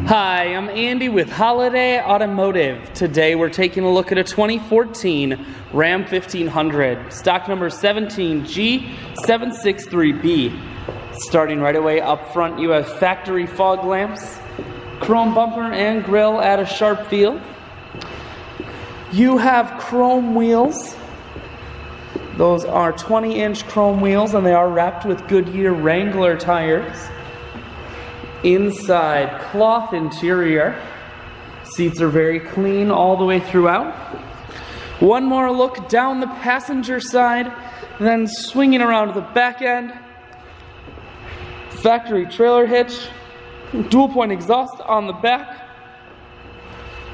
Hi, I'm Andy with Holiday Automotive. Today we're taking a look at a 2014 Ram 1500, stock number 17G763B. Starting right away up front, you have factory fog lamps, chrome bumper and grille at a sharp feel. You have chrome wheels. Those are 20-inch chrome wheels and they are wrapped with Goodyear Wrangler tires. Inside, cloth interior. Seats are very clean all the way throughout. One more look down the passenger side, then swinging around to the back end. Factory trailer hitch, dual point exhaust on the back.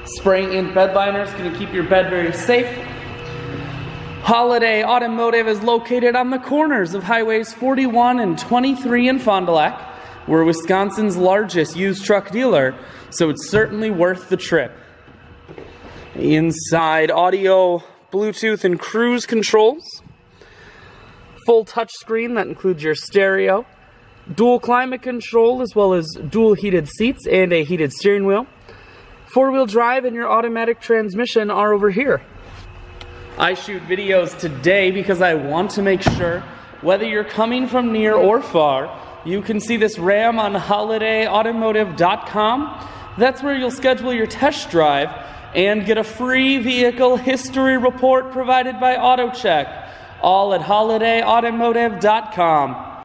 Spraying in bed liner is going to keep your bed very safe. Holiday Automotive is located on the corners of highways 41 and 23 in Fond du Lac. We're Wisconsin's largest used truck dealer, so it's certainly worth the trip. Inside, audio, Bluetooth, and cruise controls. Full touchscreen that includes your stereo. Dual climate control as well as dual heated seats and a heated steering wheel. Four-wheel drive and your automatic transmission are over here. I shoot videos today because I want to make sure whether you're coming from near or far, you can see this Ram on holidayautomotive.com. That's where you'll schedule your test drive and get a free vehicle history report provided by AutoCheck, all at holidayautomotive.com.